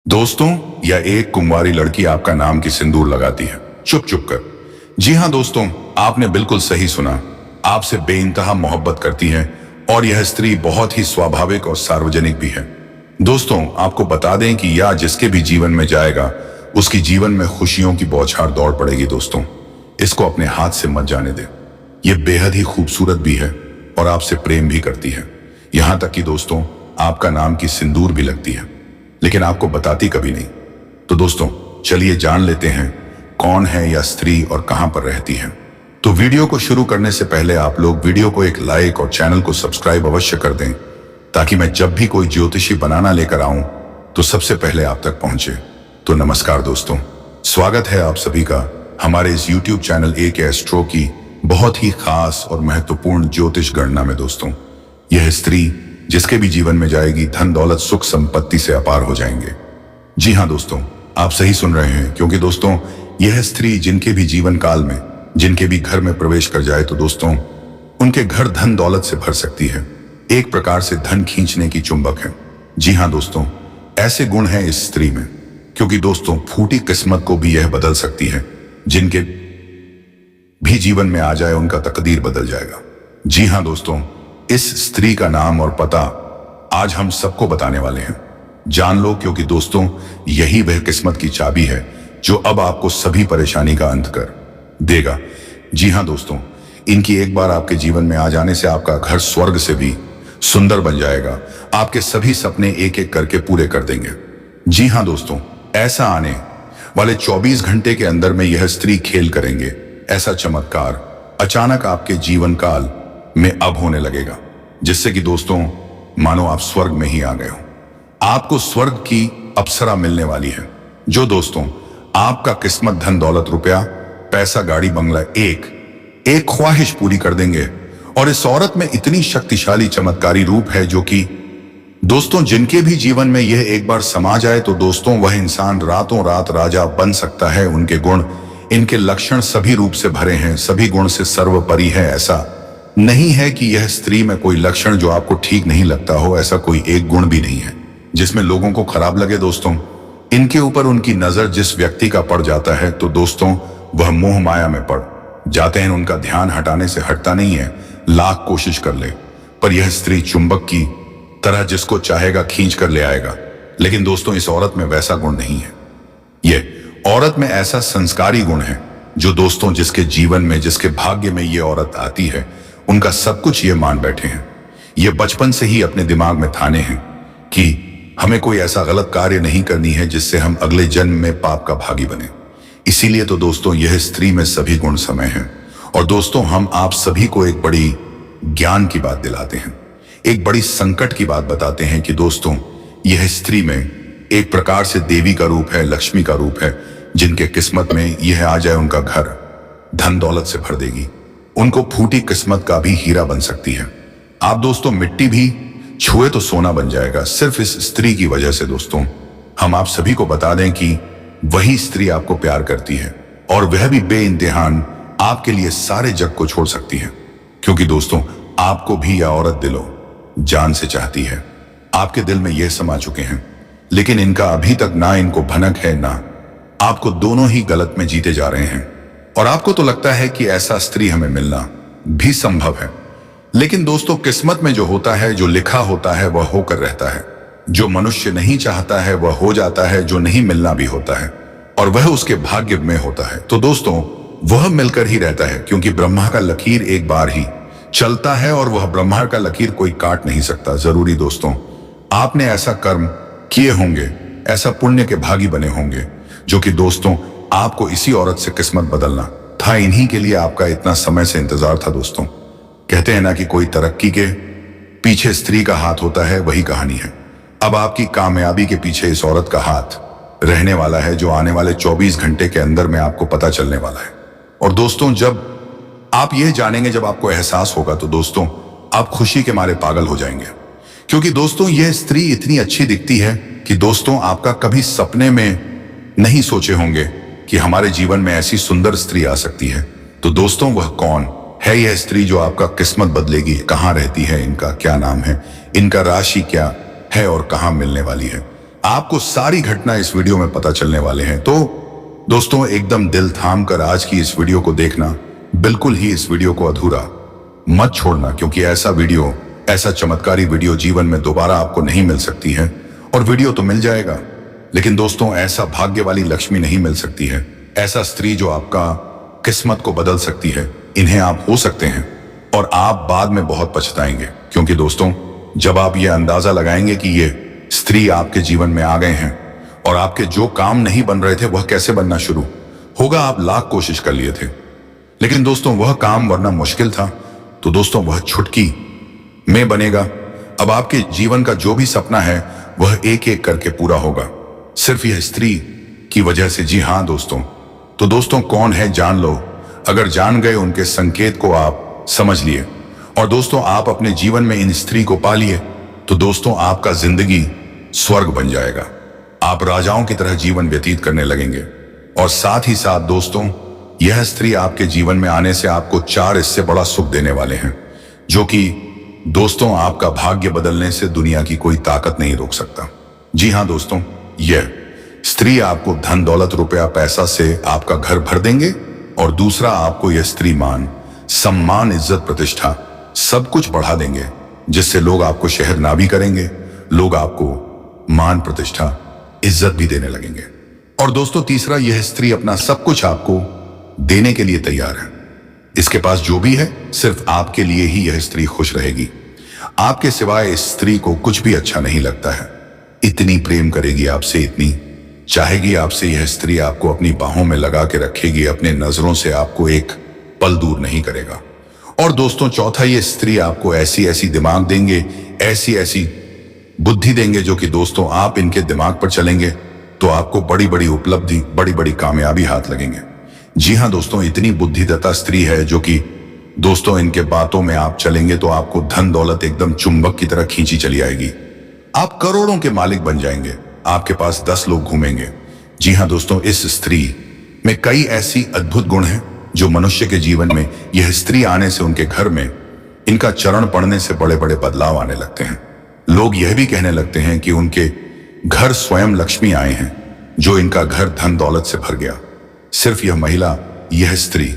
दोस्तों, या एक कुंवारी लड़की आपका नाम की सिंदूर लगाती है चुप चुप कर। जी हाँ दोस्तों, आपने बिल्कुल सही सुना। आपसे बेइंतहा मोहब्बत करती है और यह स्त्री बहुत ही स्वाभाविक और सार्वजनिक भी है। दोस्तों, आपको बता दें कि यह जिसके भी जीवन में जाएगा उसकी जीवन में खुशियों की बौछार दौड़ पड़ेगी। दोस्तों, इसको अपने हाथ से मत जाने दें। यह बेहद ही खूबसूरत भी है और आपसे प्रेम भी करती है। यहां तक कि दोस्तों, आपका नाम की सिंदूर भी लगती है, लेकिन आपको बताती कभी नहीं। तो दोस्तों, चलिए जान लेते हैं कौन है यह स्त्री और कहां पर रहती है। तो वीडियो को शुरू करने से पहले आप लोग वीडियो को एक लाइक और चैनल को सब्सक्राइब अवश्य कर दें, ताकि मैं जब भी कोई ज्योतिषी बनाना लेकर आऊं तो सबसे पहले आप तक पहुंचे। तो नमस्कार दोस्तों, स्वागत है आप सभी का हमारे इस YouTube चैनल AK एस्ट्रो की बहुत ही खास और महत्वपूर्ण ज्योतिष गणना में। दोस्तों, यह स्त्री जिसके भी जीवन में जाएगी, धन दौलत सुख संपत्ति से अपार हो जाएंगे। जी हाँ दोस्तों, आप सही सुन रहे हैं, क्योंकि दोस्तों यह स्त्री जिनके भी जीवन काल में, जिनके भी घर में प्रवेश कर जाए तो दोस्तों उनके घर धन दौलत से भर सकती है। एक प्रकार से धन खींचने की चुंबक है। जी हाँ दोस्तों, ऐसे गुण हैं इस स्त्री में, क्योंकि दोस्तों फूटी किस्मत को भी यह बदल सकती है। जिनके भी जीवन में आ जाए उनका तकदीर बदल जाएगा। जी हाँ दोस्तों, इस स्त्री का नाम और पता आज हम सबको बताने वाले हैं। जान लो, क्योंकि दोस्तों यही वह किस्मत की चाबी है जो अब आपको सभी परेशानी का अंत कर देगा। जी हाँ दोस्तों, इनकी एक बार आपके जीवन में आ जाने से आपका घर स्वर्ग से भी सुंदर बन जाएगा। आपके सभी सपने एक एक करके पूरे कर देंगे। जी हाँ दोस्तों, ऐसा आने वाले 24 घंटे के अंदर में यह स्त्री खेल करेंगे। ऐसा चमत्कार अचानक आपके जीवन काल में अब होने लगेगा, जिससे कि दोस्तों मानो आप स्वर्ग में ही आ गए हो। आपको स्वर्ग की अप्सरा मिलने वाली है, जो दोस्तों आपका किस्मत, धन दौलत, रुपया, पैसा, गाड़ी, बंगला, एक ख्वाहिश पूरी कर देंगे। और इस औरत में इतनी शक्तिशाली चमत्कारी रूप है, जो कि दोस्तों जिनके भी जीवन में यह एक बार समा जाए तो दोस्तों वह इंसान रातों रात राजा बन सकता है। उनके गुण, इनके लक्षण सभी रूप से भरे हैं, सभी गुण से सर्वोपरि है। ऐसा नहीं है कि यह स्त्री में कोई लक्षण जो आपको ठीक नहीं लगता हो, ऐसा कोई एक गुण भी नहीं है जिसमें लोगों को खराब लगे। दोस्तों, इनके ऊपर उनकी नजर जिस व्यक्ति का पड़ जाता है तो दोस्तों वह मोह माया में पड़ जाते हैं। उनका ध्यान हटाने से हटता नहीं है, लाख कोशिश कर ले, पर यह स्त्री चुंबक की तरह जिसको चाहेगा खींच कर ले आएगा। लेकिन दोस्तों इस औरत में वैसा गुण नहीं है। यह औरत में ऐसा संस्कारी गुण है जो दोस्तों जिसके जीवन में, जिसके भाग्य में यह औरत आती है, उनका सब कुछ ये मान बैठे हैं। ये बचपन से ही अपने दिमाग में ठाने हैं कि हमें कोई ऐसा गलत कार्य नहीं करनी है जिससे हम अगले जन्म में पाप का भागी बने। इसीलिए तो दोस्तों यह स्त्री में सभी गुण समय हैं। और दोस्तों हम आप सभी को एक बड़ी ज्ञान की बात दिलाते हैं, एक बड़ी संकट की बात बताते हैं कि दोस्तों यह स्त्री में एक प्रकार से देवी का रूप है, लक्ष्मी का रूप है। जिनके किस्मत में यह आ जाए उनका घर धन दौलत से भर देगी। उनको फूटी किस्मत का भी हीरा बन सकती है। आप दोस्तों मिट्टी भी छुए तो सोना बन जाएगा, सिर्फ इस स्त्री की वजह से। दोस्तों हम आप सभी को बता दें कि वही स्त्री आपको प्यार करती है, और वह भी बेइंतहान आपके लिए सारे जग को छोड़ सकती है। क्योंकि दोस्तों आपको भी यह औरत दिलो जान से चाहती है। आपके दिल में यह समा चुके हैं, लेकिन इनका अभी तक ना इनको भनक है, ना आपको। दोनों ही गलत में जीते जा रहे हैं। और आपको तो लगता है कि ऐसा स्त्री हमें मिलना भी संभव है, लेकिन दोस्तों किस्मत में जो होता है, जो लिखा होता है वह होकर रहता है। जो मनुष्य नहीं चाहता है वह हो जाता है, जो नहीं मिलना भी होता है और वह उसके भाग्य में होता है। तो दोस्तों वह मिलकर ही रहता है, क्योंकि ब्रह्मा का लकीर एक बार ही चलता है और वह ब्रह्मा का लकीर कोई काट नहीं सकता। जरूरी दोस्तों आपने ऐसा कर्म किए होंगे, ऐसा पुण्य के भागी बने होंगे, जो कि दोस्तों आपको इसी औरत से किस्मत बदलना था। इन्हीं के लिए आपका इतना समय से इंतजार था। दोस्तों कहते हैं ना कि कोई तरक्की के पीछे स्त्री का हाथ होता है, वही कहानी है। अब आपकी कामयाबी के पीछे इस औरत का हाथ रहने वाला है, जो आने वाले 24 घंटे के अंदर में आपको पता चलने वाला है। और दोस्तों जब आप यह जानेंगे, जब आपको एहसास होगा, तो दोस्तों आप खुशी के मारे पागल हो जाएंगे। क्योंकि दोस्तों यह स्त्री इतनी अच्छी दिखती है कि दोस्तों आपका कभी सपने में नहीं सोचे होंगे कि हमारे जीवन में ऐसी सुंदर स्त्री आ सकती है। तो दोस्तों वह कौन है यह स्त्री जो आपका किस्मत बदलेगी? कहाँ रहती है, इनका क्या नाम है, इनका राशि क्या है और कहाँ मिलने वाली है? आपको सारी घटना इस वीडियो में पता चलने वाले हैं। तो दोस्तों एकदम दिल थाम कर आज की इस वीडियो को देखना, बिल्कुल ही इस वीडियो को अधूरा मत छोड़ना, क्योंकि ऐसा वीडियो, ऐसा चमत्कारी वीडियो जीवन में दोबारा आपको नहीं मिल सकती है। और वीडियो तो मिल जाएगा, लेकिन दोस्तों ऐसा भाग्य वाली लक्ष्मी नहीं मिल सकती है, ऐसा स्त्री जो आपका किस्मत को बदल सकती है। इन्हें आप हो सकते हैं और आप बाद में बहुत पछताएंगे, क्योंकि दोस्तों जब आप ये अंदाजा लगाएंगे कि ये स्त्री आपके जीवन में आ गए हैं और आपके जो काम नहीं बन रहे थे वह कैसे बनना शुरू होगा। आप लाख कोशिश कर लिए थे, लेकिन दोस्तों वह काम वरना मुश्किल था, तो दोस्तों वह चुटकी में बनेगा। अब आपके जीवन का जो भी सपना है वह एक एक करके पूरा होगा, सिर्फ यह स्त्री की वजह से। जी हाँ दोस्तों, तो दोस्तों कौन है जान लो। अगर जान गए उनके संकेत को आप समझ लिए और दोस्तों आप अपने जीवन में इन स्त्री को पा लिए, तो दोस्तों आपका जिंदगी स्वर्ग बन जाएगा। आप राजाओं की तरह जीवन व्यतीत करने लगेंगे। और साथ ही साथ दोस्तों यह स्त्री आपके जीवन में आने से आपको 4 इससे बड़ा सुख देने वाले हैं, जो कि दोस्तों आपका भाग्य बदलने से दुनिया की कोई ताकत नहीं रोक सकता। जी हाँ दोस्तों, यह स्त्री आपको धन दौलत रुपया पैसा से आपका घर भर देंगे, और दूसरा आपको यह स्त्री मान सम्मान इज्जत प्रतिष्ठा सब कुछ बढ़ा देंगे, जिससे लोग आपको शहर ना भी करेंगे, लोग आपको मान प्रतिष्ठा इज्जत भी देने लगेंगे। और दोस्तों तीसरा, यह स्त्री अपना सब कुछ आपको देने के लिए तैयार है। इसके पास जो भी है सिर्फ आपके लिए ही यह स्त्री खुश रहेगी। आपके सिवाय इस स्त्री को कुछ भी अच्छा नहीं लगता है। इतनी प्रेम करेगी आपसे, इतनी चाहेगी आपसे यह स्त्री, आपको अपनी बाहों में लगा के रखेगी, अपने नजरों से आपको एक पल दूर नहीं करेगा। और दोस्तों चौथा, ये स्त्री आपको ऐसी ऐसी दिमाग देंगे, ऐसी ऐसी बुद्धि देंगे, जो कि दोस्तों आप इनके दिमाग पर चलेंगे तो आपको बड़ी बड़ी उपलब्धि, बड़ी बड़ी कामयाबी हाथ लगेंगे। जी हाँ दोस्तों, इतनी बुद्धिदत्ता स्त्री है जो कि दोस्तों इनके बातों में आप चलेंगे तो आपको धन दौलत एकदम चुंबक की तरह खींची चली आएगी। आप करोड़ों के मालिक बन जाएंगे, आपके पास 10 लोग घूमेंगे। जी हाँ दोस्तों, इस स्त्री में कई ऐसी अद्भुत गुण हैं जो मनुष्य के जीवन में यह स्त्री आने से, उनके घर में इनका चरण पड़ने से बड़े बड़े बदलाव आने लगते हैं। लोग यह भी कहने लगते हैं कि उनके घर स्वयं लक्ष्मी आए हैं, जो इनका घर धन दौलत से भर गया। सिर्फ यह महिला, यह स्त्री,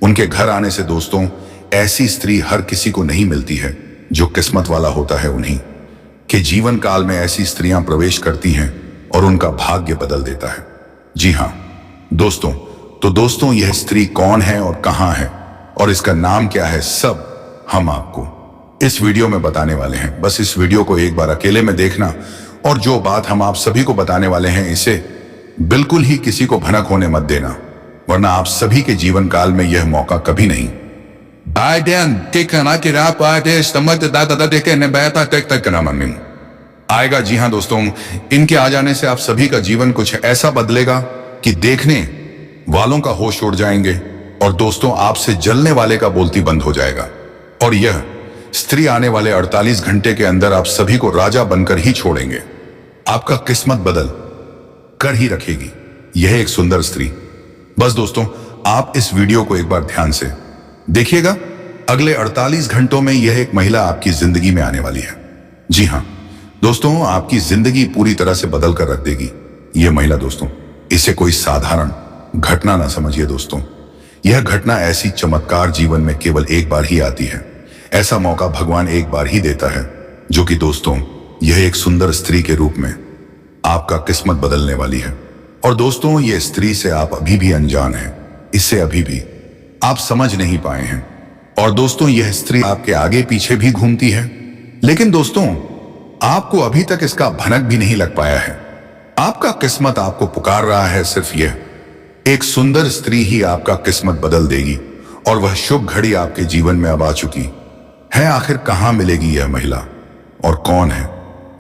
उनके घर आने से दोस्तों ऐसी स्त्री हर किसी को नहीं मिलती है। जो किस्मत वाला होता है उन्हीं के जीवन काल में ऐसी स्त्रियां प्रवेश करती हैं और उनका भाग्य बदल देता है। जी हाँ दोस्तों, तो दोस्तों यह स्त्री कौन है और कहां है और इसका नाम क्या है, सब हम आपको इस वीडियो में बताने वाले हैं। बस इस वीडियो को एक बार अकेले में देखना, और जो बात हम आप सभी को बताने वाले हैं इसे बिल्कुल ही किसी को भनक होने मत देना, वरना आप सभी के जीवन काल में यह मौका कभी नहीं आएगा। जी हाँ दोस्तों, इनके आ जाने से आप सभी का जीवन कुछ ऐसा बदलेगा कि देखने वालों का होश उड़ जाएंगे, और दोस्तों आपसे जलने वाले का बोलती बंद हो जाएगा। और यह स्त्री आने वाले 48 घंटे के अंदर आप सभी को राजा बनकर ही छोड़ेंगे। आपका किस्मत बदल कर ही रखेगी यह एक सुंदर स्त्री। बस दोस्तों आप इस वीडियो को एक बार ध्यान से देखिएगा। अगले 48 घंटों में यह एक महिला आपकी जिंदगी में आने वाली है। जी हाँ दोस्तों, आपकी जिंदगी पूरी तरह से बदल कर रख देगी यह महिला। दोस्तों इसे कोई साधारण घटना ना समझिए दोस्तों, यह घटना ऐसी चमत्कार जीवन में केवल एक बार ही आती है। ऐसा मौका भगवान एक बार ही देता है, जो कि दोस्तों यह एक सुंदर स्त्री के रूप में आपका किस्मत बदलने वाली है। और दोस्तों ये स्त्री से आप अभी भी अनजान हैं, इससे अभी भी आप समझ नहीं पाए हैं। और दोस्तों यह स्त्री आपके आगे पीछे भी घूमती है, लेकिन दोस्तों आपको अभी तक इसका भनक भी नहीं लग पाया है। आपका किस्मत आपको पुकार रहा है, सिर्फ यह एक सुंदर स्त्री ही आपका किस्मत बदल देगी। और वह शुभ घड़ी आपके जीवन में अब आ चुकी है। आखिर कहां मिलेगी यह महिला और कौन है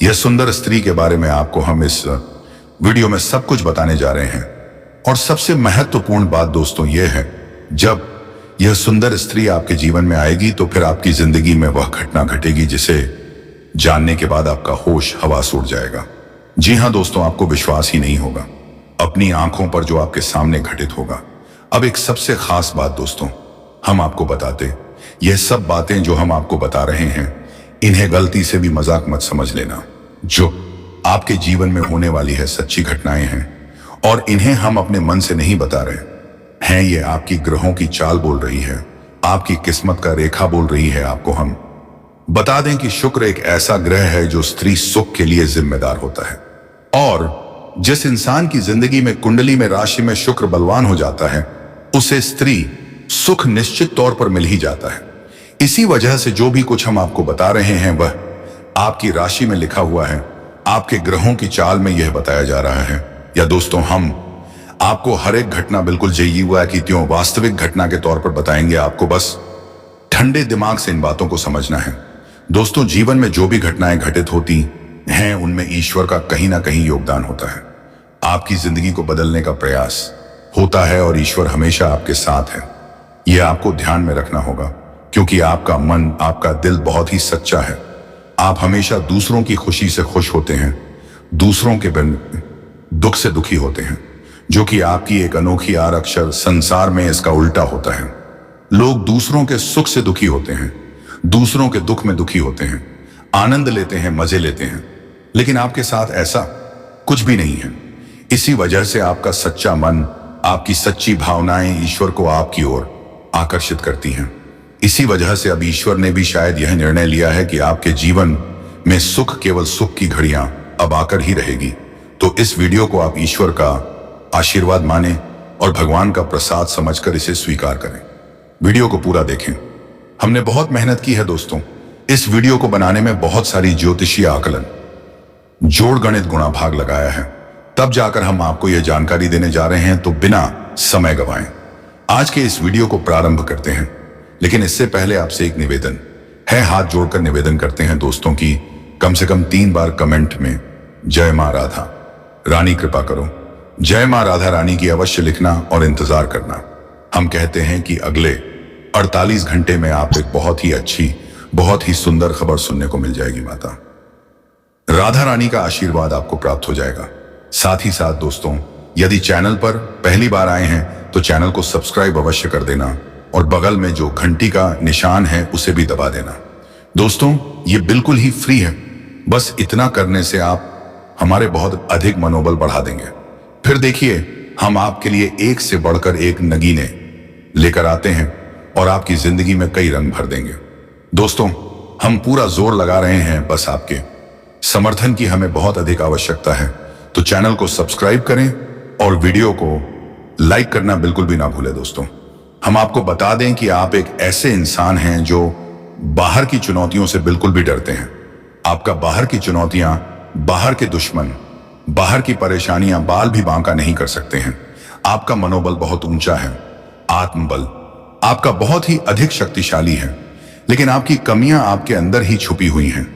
यह सुंदर स्त्री के बारे में आपको हम इस वीडियो में सब कुछ बताने जा रहे हैं। और सबसे महत्वपूर्ण बात दोस्तों यह है, जब यह सुंदर स्त्री आपके जीवन में आएगी तो फिर आपकी जिंदगी में वह घटना घटेगी जिसे जानने के बाद आपका होश हवास उड़ जाएगा। जी हां दोस्तों, आपको विश्वास ही नहीं होगा अपनी आंखों पर जो आपके सामने घटित होगा। अब एक सबसे खास बात दोस्तों हम आपको बताते, यह सब बातें जो हम आपको बता रहे हैं इन्हें गलती से भी मजाक मत समझ लेना। जो आपके जीवन में होने वाली है सच्ची घटनाएं हैं और इन्हें हम अपने मन से नहीं बता रहे हैं। ये आपकी ग्रहों की चाल बोल रही है, आपकी किस्मत का रेखा बोल रही है। आपको हम बता दें कि शुक्र एक ऐसा ग्रह है जो स्त्री सुख के लिए जिम्मेदार होता है, और जिस इंसान की जिंदगी में कुंडली में राशि में शुक्र बलवान हो जाता है उसे स्त्री सुख निश्चित तौर पर मिल ही जाता है। इसी वजह से जो भी कुछ हम आपको बता रहे हैं वह आपकी राशि में लिखा हुआ है, आपके ग्रहों की चाल में यह बताया जा रहा है। या दोस्तों, हम आपको हर एक घटना बिल्कुल जई हुआ कि त्यों वास्तविक घटना के तौर पर बताएंगे। आपको बस ठंडे दिमाग से इन बातों को समझना है। दोस्तों, जीवन में जो भी घटनाएं घटित होती हैं उनमें ईश्वर का कहीं ना कहीं योगदान होता है। आपकी जिंदगी को बदलने का प्रयास होता है और ईश्वर हमेशा आपके साथ है। यह आपको ध्यान में रखना होगा, क्योंकि आपका मन, आपका दिल बहुत ही सच्चा है। आप हमेशा दूसरों की खुशी से खुश होते हैं, दूसरों के दुख से दुखी होते हैं, जो कि आपकी एक अनोखी आरक्षर संसार में इसका उल्टा होता है। लोग दूसरों के सुख से दुखी होते हैं, दूसरों के दुख में दुखी होते हैं, आनंद लेते हैं, मजे लेते हैं, लेकिन आपके साथ ऐसा कुछ भी नहीं है। इसी वजह से आपका सच्चा मन, आपकी सच्ची भावनाएं ईश्वर को आपकी ओर आकर्षित करती हैं। इसी वजह से अब ईश्वर ने भी शायद यह निर्णय लिया है कि आपके जीवन में सुख केवल सुख की घड़ियां अब आकर ही रहेगी। तो इस वीडियो को आप ईश्वर का आशीर्वाद माने और भगवान का प्रसाद समझकर इसे स्वीकार करें। वीडियो को पूरा देखें। हमने बहुत मेहनत की है दोस्तों। इस वीडियो को बनाने में बहुत सारी ज्योतिषीय आकलन, जोड़ गणित गुणा भाग लगाया है, तब जाकर हम आपको यह जानकारी देने जा रहे हैं। तो बिना समय गवाएं आज के इस वीडियो को प्रारंभ करते हैं। लेकिन इससे पहले आपसे एक निवेदन है, हाथ जोड़कर निवेदन करते हैं दोस्तों की कम से कम 3 बार कमेंट में जय मां राधा रानी कृपा करो, जय मां राधा रानी की अवश्य लिखना और इंतजार करना। हम कहते हैं कि अगले 48 घंटे में आप एक बहुत ही अच्छी, बहुत ही सुंदर खबर सुनने को मिल जाएगी। माता राधा रानी का आशीर्वाद आपको प्राप्त हो जाएगा। साथ ही साथ दोस्तों, यदि चैनल पर पहली बार आए हैं तो चैनल को सब्सक्राइब अवश्य कर देना और बगल में जो घंटी का निशान है उसे भी दबा देना। दोस्तों, ये बिल्कुल ही फ्री है। बस इतना करने से आप हमारे बहुत अधिक मनोबल बढ़ा देंगे। फिर देखिए, हम आपके लिए एक से बढ़कर एक नगीने लेकर आते हैं और आपकी जिंदगी में कई रंग भर देंगे। दोस्तों, हम पूरा जोर लगा रहे हैं, बस आपके समर्थन की हमें बहुत अधिक आवश्यकता है। तो चैनल को सब्सक्राइब करें और वीडियो को लाइक करना बिल्कुल भी ना भूलें। दोस्तों, हम आपको बता दें कि आप एक ऐसे इंसान हैं जो बाहर की चुनौतियों से बिल्कुल भी डरते हैं। आपका बाहर की चुनौतियां, बाहर के दुश्मन, बाहर की परेशानियां बाल भी बांका नहीं कर सकते हैं। आपका मनोबल बहुत ऊंचा है, आत्मबल आपका बहुत ही अधिक शक्तिशाली है, लेकिन आपकी कमियां आपके अंदर ही छुपी हुई हैं।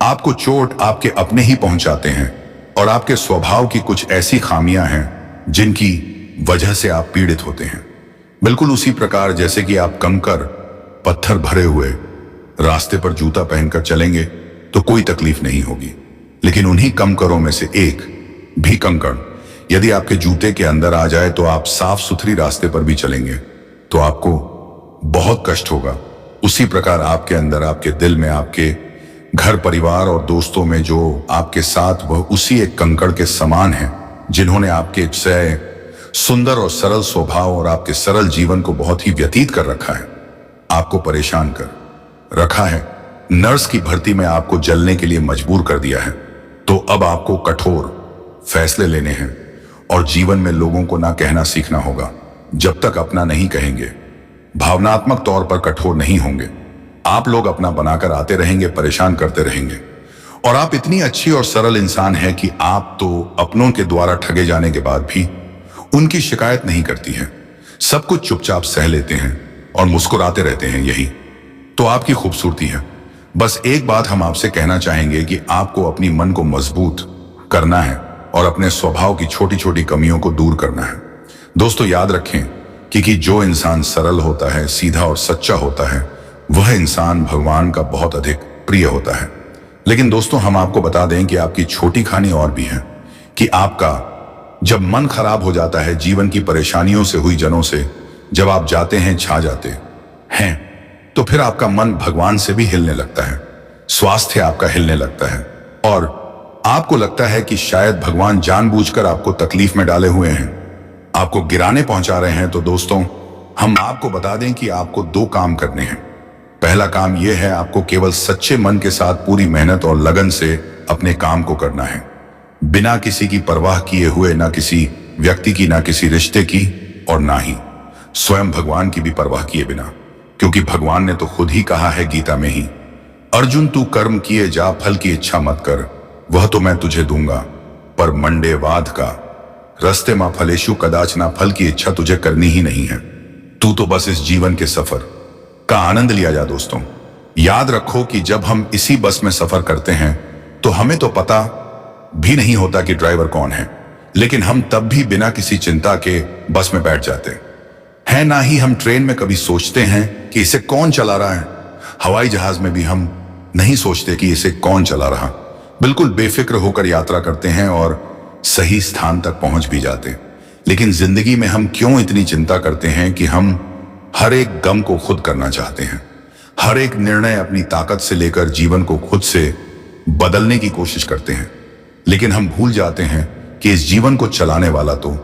आपको चोट आपके अपने ही पहुंचाते हैं और आपके स्वभाव की कुछ ऐसी खामियां हैं जिनकी वजह से आप पीड़ित होते हैं। बिल्कुल उसी प्रकार जैसे कि आप कंकर पत्थर भरे हुए रास्ते पर जूता पहनकर चलेंगे तो कोई तकलीफ नहीं होगी, लेकिन उन्हीं कंकरों में से एक भी कंकड़ यदि आपके जूते के अंदर आ जाए तो आप साफ सुथरी रास्ते पर भी चलेंगे तो आपको बहुत कष्ट होगा। उसी प्रकार आपके अंदर, आपके दिल में, आपके घर परिवार और दोस्तों में जो आपके साथ वह उसी एक कंकड़ के समान है जिन्होंने आपके सुंदर और सरल स्वभाव और आपके सरल जीवन को बहुत ही व्यतीत कर रखा है, आपको परेशान कर रखा है, नर्स की भर्ती में आपको जलने के लिए मजबूर कर दिया है। तो अब आपको कठोर फैसले लेने हैं और जीवन में लोगों को ना कहना सीखना होगा। जब तक अपना नहीं कहेंगे, भावनात्मक तौर पर कठोर नहीं होंगे, आप लोग अपना बनाकर आते रहेंगे, परेशान करते रहेंगे। और आप इतनी अच्छी और सरल इंसान हैं कि आप तो अपनों के द्वारा ठगे जाने के बाद भी उनकी शिकायत नहीं करती हैं, सब कुछ चुपचाप सह लेते हैं और मुस्कुराते रहते हैं। यही तो आपकी खूबसूरती है। बस एक बात हम आपसे कहना चाहेंगे कि आपको अपनी मन को मजबूत करना है और अपने स्वभाव की छोटी छोटी कमियों को दूर करना है। दोस्तों, याद रखें कि जो इंसान सरल होता है, सीधा और सच्चा होता है, वह इंसान भगवान का बहुत अधिक प्रिय होता है। लेकिन दोस्तों, हम आपको बता दें कि आपकी छोटी कहानी और भी है कि आपका जब मन खराब हो जाता है, जीवन की परेशानियों से हुई जनों से जब आप जाते हैं, छा जाते हैं, तो फिर आपका मन भगवान से भी हिलने लगता है, स्वास्थ्य आपका हिलने लगता है और आपको लगता है कि शायद भगवान जानबूझकर आपको तकलीफ में डाले हुए हैं, आपको गिराने पहुंचा रहे हैं। तो दोस्तों, हम आपको बता दें कि आपको दो काम करने हैं। पहला काम यह है, आपको केवल सच्चे मन के साथ पूरी मेहनत और लगन से अपने काम को करना है, बिना किसी की परवाह किए हुए, ना किसी व्यक्ति की, ना किसी रिश्ते की, और ना ही स्वयं भगवान की भी परवाह किए बिना। क्योंकि भगवान ने तो खुद ही कहा है गीता में ही, अर्जुन तू कर्म किए जा, फल की इच्छा मत कर, वह तो मैं तुझे दूंगा। पर मंडे वाद का रस्ते मां फलेशु कदाच ना, फल की इच्छा तुझे करनी ही नहीं है। तू तो बस इस जीवन के सफर का आनंद लिया जा। दोस्तों, याद रखो कि जब हम इसी बस में सफर करते हैं तो हमें तो पता भी नहीं होता कि ड्राइवर कौन है, लेकिन हम तब भी बिना किसी चिंता के बस में बैठ जाते हैं। ना ही हम ट्रेन में कभी सोचते हैं कि इसे कौन चला रहा है। हवाई जहाज में भी हम नहीं सोचते कि इसे कौन चला रहा। बिल्कुल बेफिक्र होकर यात्रा करते हैं और सही स्थान तक पहुंच भी जाते हैं। लेकिन जिंदगी में हम क्यों इतनी चिंता करते हैं कि हम हर एक गम को खुद करना चाहते हैं, हर एक निर्णय अपनी ताकत से लेकर जीवन को खुद से बदलने की कोशिश करते हैं। लेकिन हम भूल जाते हैं कि इस जीवन को चलाने वाला तो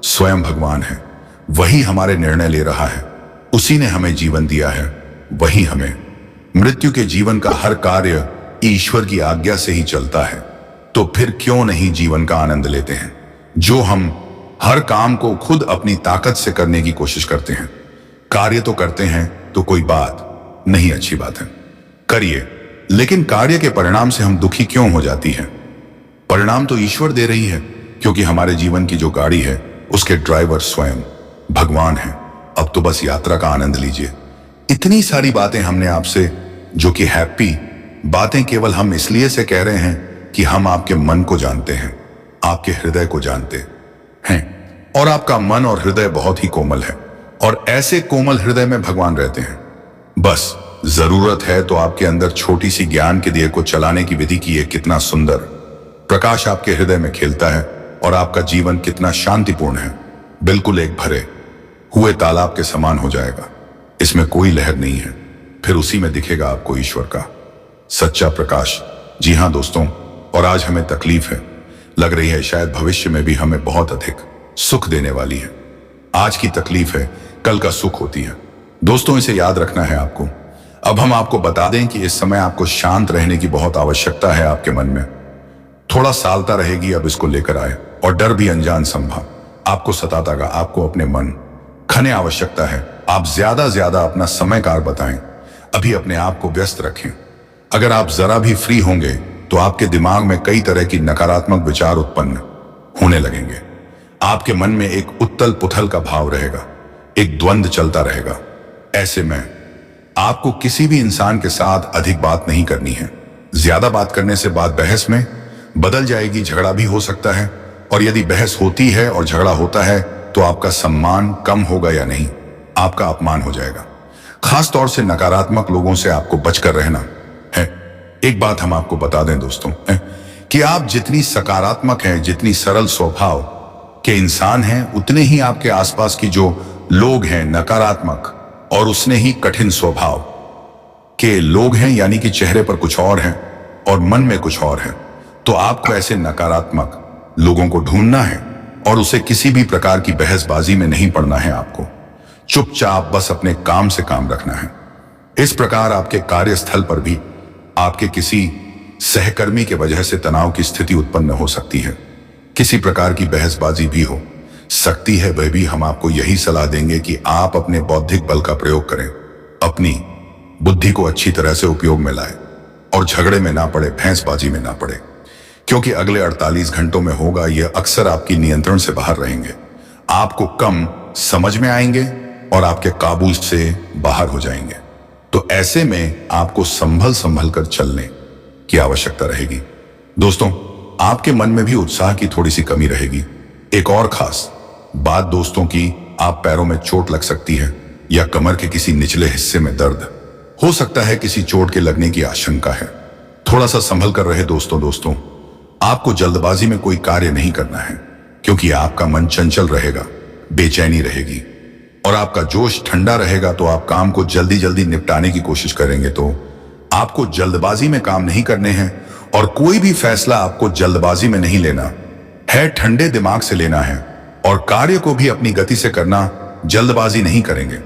स्वयं भगवान है। वही हमारे निर्णय ले रहा है, उसी ने हमें जीवन दिया है, वही हमें मृत्यु के जीवन का हर कार्य ईश्वर की आज्ञा से ही चलता है। तो फिर क्यों नहीं जीवन का आनंद लेते हैं, जो हम हर काम को खुद अपनी ताकत से करने की कोशिश करते हैं। कार्य तो करते हैं तो कोई बात नहीं, अच्छी बात है, करिए, लेकिन कार्य के परिणाम से हम दुखी क्यों हो जाती है? परिणाम तो ईश्वर दे रही है, क्योंकि हमारे जीवन की जो गाड़ी है उसके ड्राइवर स्वयं भगवान है। अब तो बस यात्रा का आनंद लीजिए। इतनी सारी बातें हमने आपसे, जो कि हैप्पी बातें केवल हम इसलिए से कह रहे हैं कि हम आपके मन को जानते हैं, आपके हृदय को जानते हैं, और आपका मन और हृदय बहुत ही कोमल है, और ऐसे कोमल हृदय में भगवान रहते हैं। बस जरूरत है तो आपके अंदर छोटी सी ज्ञान के दिए को चलाने की विधि की। कितना सुंदर प्रकाश आपके हृदय में खेलता है, और आपका जीवन कितना शांतिपूर्ण है, बिल्कुल एक भरे हुए तालाब के समान हो जाएगा। इसमें कोई लहर नहीं है, फिर उसी में दिखेगा आपको ईश्वर का सच्चा प्रकाश। जी हाँ दोस्तों, और आज हमें तकलीफ है, लग रही है शायद भविष्य में भी हमें बहुत अधिक सुख देने वाली है। आज की तकलीफ है, कल का सुख होती है। दोस्तों, इसे याद रखना है आपको। अब हम आपको बता दें कि इस समय आपको शांत रहने की बहुत आवश्यकता है। आपके मन में थोड़ा सालता रहेगी, अब इसको लेकर आए, और डर भी अनजान संभव आपको सताता गा। आपको अपने मन खने आवश्यकता है। आप ज्यादा अपना समय कार बताएं, अभी अपने आप को व्यस्त रखें। अगर आप जरा भी फ्री होंगे तो आपके दिमाग में कई तरह की नकारात्मक विचार उत्पन्न होने लगेंगे। आपके मन में एक उथल पुथल का भाव रहेगा, एक द्वंद्व चलता रहेगा। ऐसे में आपको किसी भी इंसान के साथ अधिक बात नहीं करनी है। ज्यादा बात करने से बात बहस में बदल जाएगी, झगड़ा भी हो सकता है। और यदि बहस होती है और झगड़ा होता है तो आपका सम्मान कम होगा या नहीं, आपका अपमान हो जाएगा। खास तौर से नकारात्मक लोगों से आपको बचकर रहना है। एक बात हम आपको बता दें दोस्तों, कि आप जितनी सकारात्मक हैं, जितनी सरल स्वभाव के इंसान हैं, उतने ही आपके आसपास की जो लोग हैं नकारात्मक और उसने ही कठिन स्वभाव के लोग हैं। यानी कि चेहरे पर कुछ और है और मन में कुछ और है। तो आपको ऐसे नकारात्मक लोगों को ढूंढना है और उसे किसी भी प्रकार की बहसबाजी में नहीं पड़ना है। आपको चुपचाप बस अपने काम से काम रखना है। इस प्रकार आपके कार्यस्थल पर भी आपके किसी सहकर्मी के वजह से तनाव की स्थिति उत्पन्न हो सकती है, किसी प्रकार की बहसबाजी भी हो सकती है। वह भी हम आपको यही सलाह देंगे कि आप अपने बौद्धिक बल का प्रयोग करें, अपनी बुद्धि को अच्छी तरह से उपयोग में लाएं और झगड़े में ना पड़े, भैंसबाजी में ना पड़े, क्योंकि अगले 48 घंटों में होगा यह अक्सर आपकी नियंत्रण से बाहर रहेंगे। आपको कम समझ में आएंगे और आपके काबू से बाहर हो जाएंगे। तो ऐसे में आपको संभल कर चलने की आवश्यकता रहेगी। दोस्तों, आपके मन में भी उत्साह की थोड़ी सी कमी रहेगी। एक और खास बात दोस्तों की, आप पैरों में चोट लग सकती है या कमर के किसी निचले हिस्से में दर्द हो सकता है, किसी चोट के लगने की आशंका है। थोड़ा सा संभल कर रहे दोस्तों। आपको जल्दबाजी में कोई कार्य नहीं करना है, क्योंकि आपका मन चंचल रहेगा, बेचैनी रहेगी और आपका जोश ठंडा रहेगा। तो आप काम को जल्दी निपटाने की कोशिश करेंगे। तो आपको जल्दबाजी में काम नहीं करने हैं और कोई भी फैसला आपको जल्दबाजी में नहीं लेना है, ठंडे दिमाग से लेना है और कार्य को भी अपनी गति से करना, जल्दबाजी नहीं करेंगे,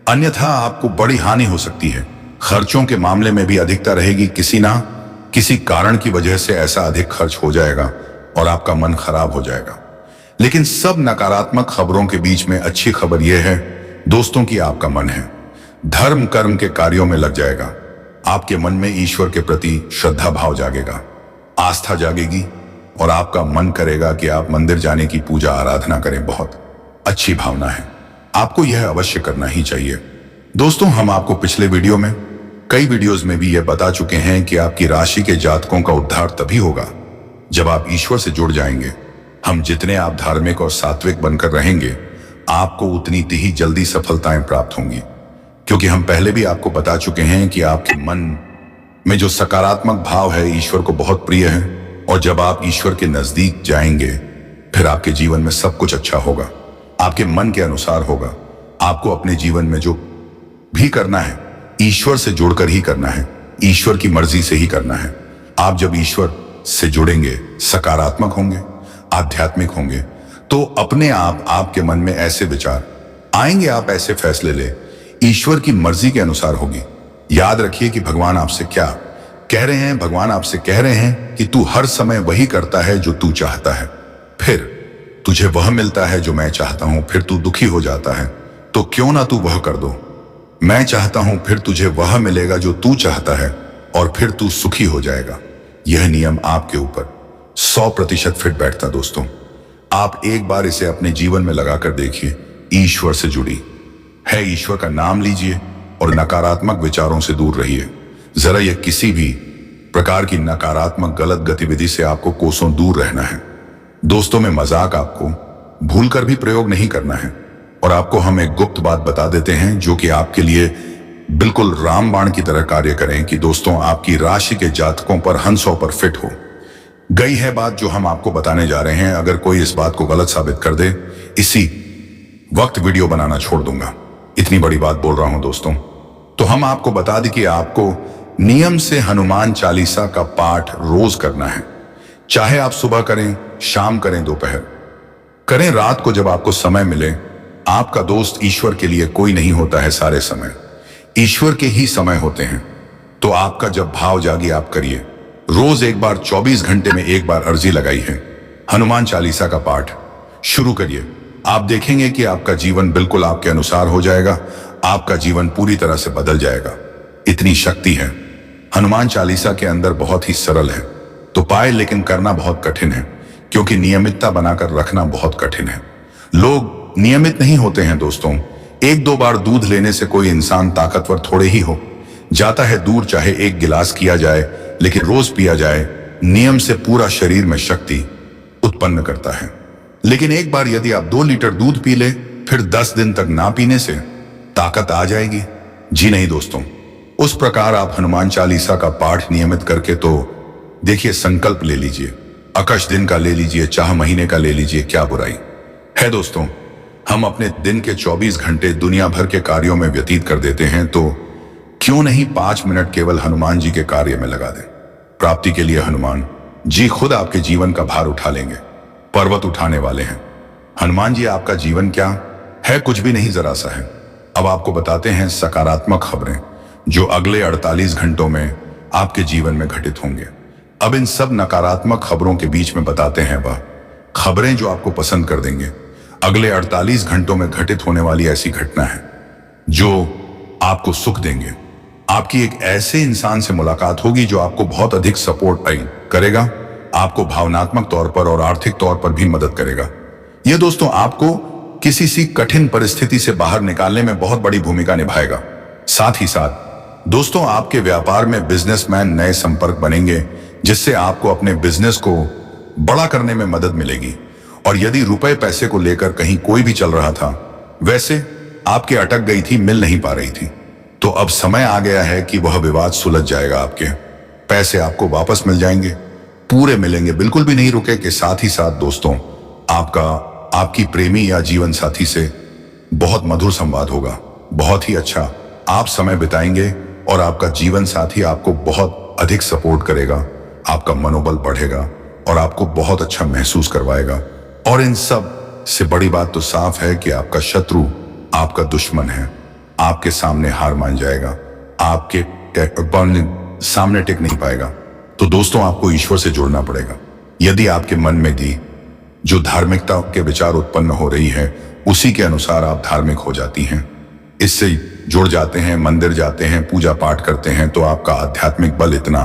अन्यथा आपको बड़ी हानि हो सकती है। खर्चों के मामले में भी अधिकता रहेगी, किसी ना किसी कारण की वजह से ऐसा अधिक खर्च हो जाएगा और आपका मन खराब हो जाएगा। लेकिन सब नकारात्मक खबरों के बीच में अच्छी खबर यह है दोस्तों कि आपका मन है धर्म कर्म के कार्यों में लग जाएगा। आपके मन में ईश्वर के प्रति श्रद्धा भाव जागेगा, आस्था जागेगी और आपका मन करेगा कि आप मंदिर जाने की पूजा आराधना करें। बहुत अच्छी भावना है, आपको यह अवश्य करना ही चाहिए। दोस्तों, हम आपको पिछले वीडियो में कई वीडियोस में भी यह बता चुके हैं कि आपकी राशि के जातकों का उद्धार तभी होगा जब आप ईश्वर से जुड़ जाएंगे। हम जितने आप धार्मिक और सात्विक बनकर रहेंगे, आपको उतनी ही जल्दी सफलताएं प्राप्त होंगी, क्योंकि हम पहले भी आपको बता चुके हैं कि आपके मन में जो सकारात्मक भाव है ईश्वर को बहुत प्रिय है, और जब आप ईश्वर के नजदीक जाएंगे फिर आपके जीवन में सब कुछ अच्छा होगा, आपके मन के अनुसार होगा। आपको अपने जीवन में जो भी करना है ईश्वर से जुड़कर ही करना है, ईश्वर की मर्जी से ही करना है। आप जब ईश्वर से जुड़ेंगे, सकारात्मक होंगे, आध्यात्मिक होंगे, तो अपने आप आपके मन में ऐसे विचार आएंगे, आप ऐसे फैसले ले, ईश्वर की मर्जी के अनुसार होगी। याद रखिए कि भगवान आपसे क्या कह रहे हैं। भगवान आपसे कह रहे हैं कि तू हर समय वही करता है जो तू चाहता है, फिर तुझे वह मिलता है जो मैं चाहता हूं, फिर तू दुखी हो जाता है, तो क्यों ना तू वह कर दो। मैं चाहता हूं, फिर तुझे वह मिलेगा जो तू चाहता है और फिर तू सुखी हो जाएगा। यह नियम आपके ऊपर 100% फिट बैठता। दोस्तों, आप एक बार इसे अपने जीवन में लगाकर देखिए। ईश्वर से जुड़ी है, ईश्वर का नाम लीजिए और नकारात्मक विचारों से दूर रहिए। जरा यह किसी भी प्रकार की नकारात्मक गलत गतिविधि से आपको कोसों दूर रहना है। दोस्तों में मजाक आपको भूलकर भी प्रयोग नहीं करना है। और आपको हम एक गुप्त बात बता देते हैं जो कि आपके लिए बिल्कुल रामबाण की तरह कार्य करें कि दोस्तों आपकी राशि के जातकों पर हंसों पर फिट हो गई है बात जो हम आपको बताने जा रहे हैं। अगर कोई इस बात को गलत साबित कर दे, इसी वक्त वीडियो बनाना छोड़ दूंगा। इतनी बड़ी बात बोल रहा हूं दोस्तों। तो हम आपको बता दें कि आपको नियम से हनुमान चालीसा का पाठ रोज करना है, चाहे आप सुबह करें, शाम करें, दोपहर करें, रात को, जब आपको समय मिले। आपका दोस्त ईश्वर के लिए कोई नहीं होता है, सारे समय ईश्वर के ही समय होते हैं। तो आपका जब भाव जागी आप करिए। रोज एक बार 24 घंटे में एक बार अर्जी लगाई है, हनुमान चालीसा का पाठ शुरू करिए। आप देखेंगे कि आपका जीवन बिल्कुल आपके अनुसार हो जाएगा, आपका जीवन पूरी तरह से बदल जाएगा। इतनी शक्ति है हनुमान चालीसा के अंदर, बहुत ही सरल है तो पाए, लेकिन करना बहुत कठिन है, क्योंकि नियमितता बनाकर रखना बहुत कठिन है। लोग नियमित नहीं होते हैं दोस्तों। एक दो बार दूध लेने से कोई इंसान ताकतवर थोड़े ही हो जाता है दूर, चाहे एक गिलास किया जाए, लेकिन रोज पिया जाए, नियम से पूरा शरीर में शक्ति उत्पन्न करता है। लेकिन एक बार यदि आप 2 लीटर दूध पी ले, फिर 10 दिन तक ना पीने से ताकत आ जाएगी? जी नहीं दोस्तों। उस प्रकार आप हनुमान चालीसा का पाठ नियमित करके तो देखिए, संकल्प ले लीजिए, आकाश दिन का ले लीजिए, चाहे महीने का ले लीजिए, क्या बुराई है दोस्तों। हम अपने दिन के 24 घंटे दुनिया भर के कार्यों में व्यतीत कर देते हैं, तो क्यों नहीं 5 मिनट केवल हनुमान जी के कार्य में लगा दें। प्राप्ति के लिए हनुमान जी खुद आपके जीवन का भार उठा लेंगे, पर्वत उठाने वाले हैं। हनुमान जी आपका जीवन क्या है? कुछ भी नहीं, जरा सा है। अब आपको बताते हैं सकारात्मक खबरें जो अगले 48 घंटों में आपके जीवन में घटित होंगे। अब इन सब नकारात्मक खबरों के बीच में बताते हैं वह खबरें जो आपको पसंद कर देंगे। अगले 48 घंटों में घटित होने वाली ऐसी घटना है जो आपको सुख देंगे। आपकी एक ऐसे इंसान से मुलाकात होगी जो आपको बहुत अधिक सपोर्ट करेगा, आपको भावनात्मक तौर पर और आर्थिक तौर पर भी मदद करेगा। यह दोस्तों आपको किसी सी कठिन परिस्थिति से बाहर निकालने में बहुत बड़ी भूमिका निभाएगा। साथ ही साथ दोस्तों आपके व्यापार में बिजनेसमैन नए संपर्क बनेंगे, जिससे आपको अपने बिजनेस को बड़ा करने में मदद मिलेगी। और यदि रुपए पैसे को लेकर कहीं कोई भी चल रहा था, वैसे आपके अटक गई थी, मिल नहीं पा रही थी, तो अब समय आ गया है कि वह विवाद सुलझ जाएगा। आपके पैसे आपको वापस मिल जाएंगे, पूरे मिलेंगे, बिल्कुल भी नहीं रुके। के साथ ही साथ दोस्तों आपकी प्रेमी या जीवन साथी से बहुत मधुर संवाद होगा, बहुत ही अच्छा आप समय बिताएंगे और आपका जीवन साथी आपको बहुत अधिक सपोर्ट करेगा, आपका मनोबल बढ़ेगा और आपको बहुत अच्छा महसूस करवाएगा। और इन सब से बड़ी बात तो साफ है कि आपका शत्रु आपका दुश्मन है, आपके सामने हार मान जाएगा, आपके सामने टिक नहीं पाएगा। तो दोस्तों, आपको ईश्वर से जुड़ना पड़ेगा। यदि आपके मन में दी जो धार्मिकता के विचार उत्पन्न हो रही है, उसी के अनुसार आप धार्मिक हो जाती हैं, इससे जुड़ जाते हैं, मंदिर जाते हैं, पूजा पाठ करते हैं, तो आपका आध्यात्मिक बल इतना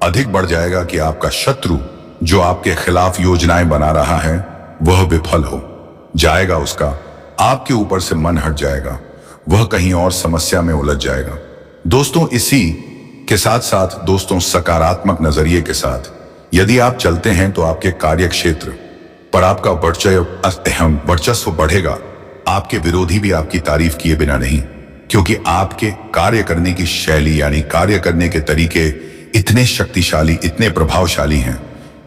अधिक बढ़ जाएगा कि आपका शत्रु जो आपके खिलाफ योजनाएं बना रहा है वह विफल हो जाएगा। उसका आपके ऊपर से मन हट जाएगा, वह कहीं और समस्या में उलझ जाएगा। दोस्तों, इसी के साथ साथ दोस्तों, सकारात्मक नजरिए के साथ यदि आप चलते हैं तो आपके कार्य क्षेत्र पर आपका वर्चस्व बढ़ेगा। आपके विरोधी भी आपकी तारीफ किए बिना नहीं, क्योंकि आपके कार्य करने की शैली यानी कार्य करने के तरीके इतने शक्तिशाली, इतने प्रभावशाली हैं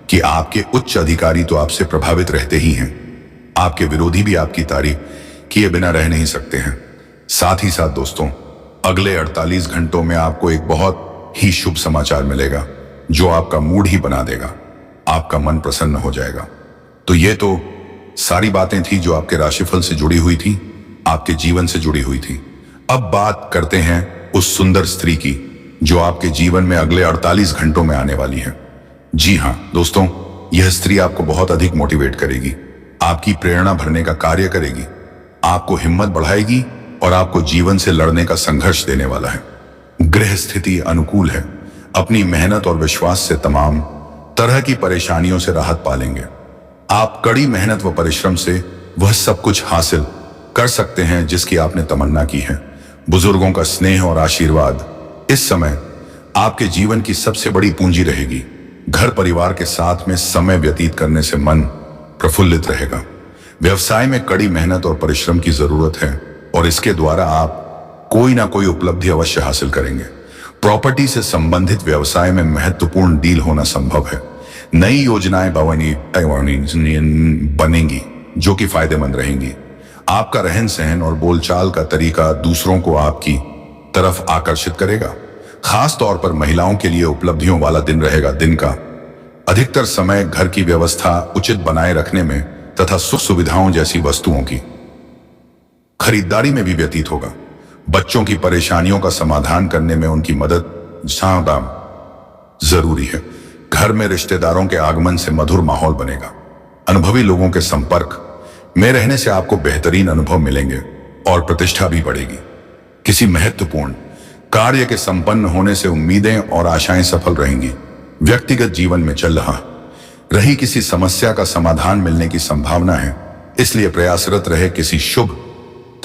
कि आपके उच्च अधिकारी तो आपसे प्रभावित रहते ही हैं, आपके विरोधी भी आपकी तारीफ किए बिना रह नहीं सकते हैं। साथ ही साथ दोस्तों, अगले 48 घंटों में आपको एक बहुत ही शुभ समाचार मिलेगा जो आपका मूड ही बना देगा, आपका मन प्रसन्न हो जाएगा। तो ये तो सारी बातें थी जो आपके राशिफल से जुड़ी हुई थी, आपके जीवन से जुड़ी हुई थी। अब बात करते हैं उस सुंदर स्त्री की जो आपके जीवन में अगले 48 घंटों में आने वाली है। जी हाँ दोस्तों, यह स्त्री आपको बहुत अधिक मोटिवेट करेगी, आपकी प्रेरणा भरने का कार्य करेगी, आपको हिम्मत बढ़ाएगी और आपको जीवन से लड़ने का संघर्ष देने वाला है। गृह स्थिति अनुकूल है, अपनी मेहनत और विश्वास से तमाम तरह की परेशानियों से राहत पालेंगे। आप कड़ी मेहनत व परिश्रम से वह सब कुछ हासिल कर सकते हैं जिसकी आपने तमन्ना की है। बुजुर्गों का स्नेह और आशीर्वाद इस समय आपके जीवन की सबसे बड़ी पूंजी रहेगी। घर परिवार के साथ में समय व्यतीत करने से मन प्रफुल्लित रहेगा। व्यवसाय में कड़ी मेहनत और परिश्रम की जरूरत है और इसके द्वारा आप कोई ना कोई उपलब्धि अवश्य हासिल करेंगे। प्रॉपर्टी से संबंधित व्यवसाय में महत्वपूर्ण डील होना संभव है। नई योजनाएं बनेंगी जो कि फायदेमंद रहेंगी। आपका रहन सहन और बोलचाल का तरीका दूसरों को आपकी तरफ आकर्षित करेगा। खास तौर पर महिलाओं के लिए उपलब्धियों वाला दिन रहेगा। दिन का अधिकतर समय घर की व्यवस्था उचित बनाए रखने में तथा सुख सुविधाओं जैसी वस्तुओं की खरीदारी में भी व्यतीत होगा। बच्चों की परेशानियों का समाधान करने में उनकी मदद ज्यादा जरूरी है। घर में रिश्तेदारों के आगमन से मधुर माहौल बनेगा। अनुभवी लोगों के संपर्क में रहने से आपको बेहतरीन अनुभव मिलेंगे और प्रतिष्ठा भी बढ़ेगी। किसी महत्वपूर्ण कार्य के संपन्न होने से उम्मीदें और आशाएं सफल रहेंगी। व्यक्तिगत जीवन में चल रही किसी समस्या का समाधान मिलने की संभावना है, इसलिए प्रयासरत रहे किसी शुभ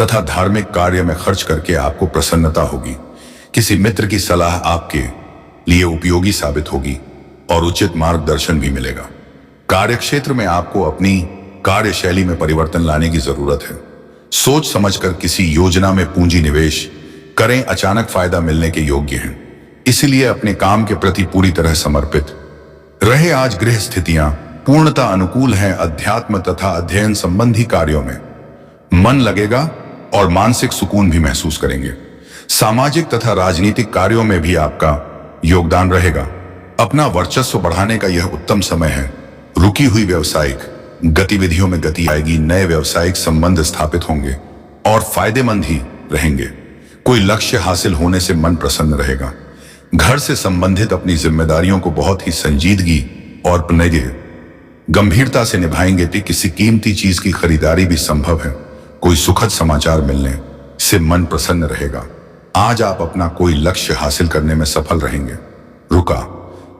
तथा धार्मिक कार्य में खर्च करके आपको प्रसन्नता होगी। किसी मित्र की सलाह आपके लिए उपयोगी साबित होगी और उचित मार्गदर्शन भी मिलेगा। कार्यक्षेत्र में आपको अपनी कार्यशैली में परिवर्तन लाने की जरूरत है। सोच समझकर किसी योजना में पूंजी निवेश करें, अचानक फायदा मिलने के योग्य हैं, इसलिए अपने काम के प्रति पूरी तरह समर्पित रहे। आज गृह स्थितियां पूर्णतः अनुकूल हैं। अध्यात्म तथा अध्ययन संबंधी कार्यों में मन लगेगा और मानसिक सुकून भी महसूस करेंगे। सामाजिक तथा राजनीतिक कार्यों में भी आपका योगदान रहेगा। अपना वर्चस्व बढ़ाने का यह उत्तम समय है। रुकी हुई व्यावसायिक गतिविधियों में गति आएगी। नए व्यावसायिक संबंध स्थापित होंगे और फायदेमंद ही रहेंगे। कोई लक्ष्य हासिल होने से मन प्रसन्न रहेगा। घर से संबंधित अपनी जिम्मेदारियों को बहुत ही संजीदगी और गंभीरता से निभाएंगे। तो किसी कीमती चीज की खरीदारी भी संभव है। कोई सुखद समाचार मिलने से मन प्रसन्न रहेगा। आज आप अपना कोई लक्ष्य हासिल करने में सफल रहेंगे। रुका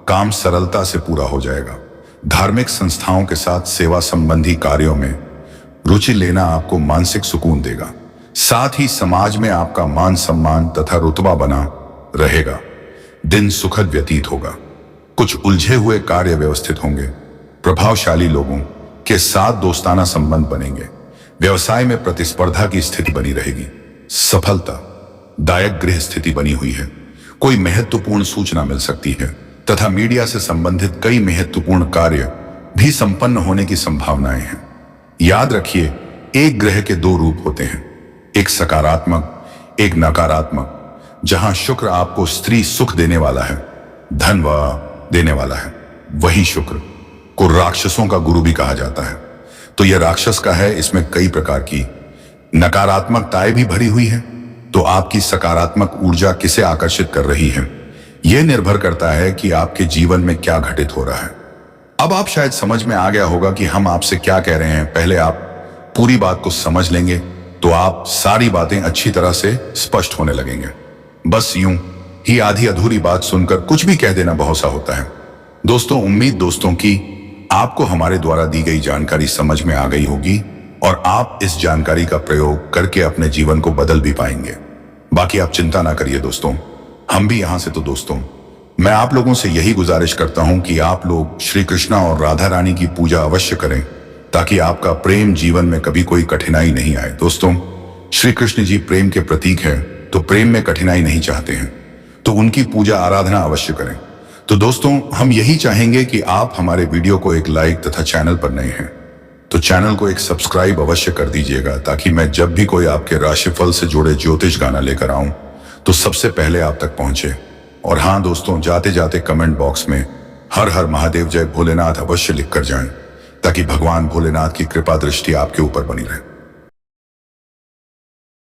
काम सरलता से पूरा हो जाएगा। धार्मिक संस्थाओं के साथ सेवा संबंधी कार्यों में रुचि लेना आपको मानसिक सुकून देगा। साथ ही समाज में आपका मान सम्मान तथा रुतबा बना रहेगा। दिन सुखद व्यतीत होगा। कुछ उलझे हुए कार्य व्यवस्थित होंगे। प्रभावशाली लोगों के साथ दोस्ताना संबंध बनेंगे। व्यवसाय में प्रतिस्पर्धा की स्थिति बनी रहेगी। सफलता दायक गृह स्थिति बनी हुई है। कोई महत्वपूर्ण सूचना मिल सकती है तथा मीडिया से संबंधित कई महत्वपूर्ण कार्य भी संपन्न होने की संभावनाएं हैं। याद रखिए, एक ग्रह के दो रूप होते हैं, एक सकारात्मक, एक नकारात्मक। जहां शुक्र आपको स्त्री सुख देने वाला है, धन व देने वाला है, वही शुक्र को राक्षसों का गुरु भी कहा जाता है। तो यह राक्षस का है, इसमें कई प्रकार की नकारात्मकताएं भी भरी हुई है। तो आपकी सकारात्मक ऊर्जा किसे आकर्षित कर रही है, यह निर्भर करता है कि आपके जीवन में क्या घटित हो रहा है। अब आप शायद समझ में आ गया होगा कि हम आपसे क्या कह रहे हैं। पहले आप पूरी बात को समझ लेंगे तो आप सारी बातें अच्छी तरह से स्पष्ट होने लगेंगे। बस यूं ही आधी अधूरी बात सुनकर कुछ भी कह देना बहुत सा होता है। दोस्तों, उम्मीद दोस्तों की आपको हमारे द्वारा दी गई जानकारी समझ में आ गई होगी और आप इस जानकारी का प्रयोग करके अपने जीवन को बदल भी पाएंगे। बाकी आप चिंता ना करिए दोस्तों, हम भी यहां से। तो दोस्तों, मैं आप लोगों से यही गुजारिश करता हूं कि आप लोग श्री कृष्णा और राधा रानी की पूजा अवश्य करें, ताकि आपका प्रेम जीवन में कभी कोई कठिनाई नहीं आए। दोस्तों, श्री कृष्ण जी प्रेम के प्रतीक हैं, तो प्रेम में कठिनाई नहीं चाहते हैं, तो उनकी पूजा आराधना अवश्य करें। तो दोस्तों, हम यही चाहेंगे कि आप हमारे वीडियो को एक लाइक तथा चैनल पर नए हैं तो चैनल को एक सब्सक्राइब अवश्य कर दीजिएगा, ताकि मैं जब भी कोई आपके राशिफल से जुड़े ज्योतिष गाना लेकर आऊं तो सबसे पहले आप तक पहुंचे। और हाँ दोस्तों, जाते जाते कमेंट बॉक्स में हर हर महादेव जय भोलेनाथ अवश्य लिख कर जाएं, ताकि भगवान भोलेनाथ की कृपा दृष्टि आपके ऊपर बनी रहे।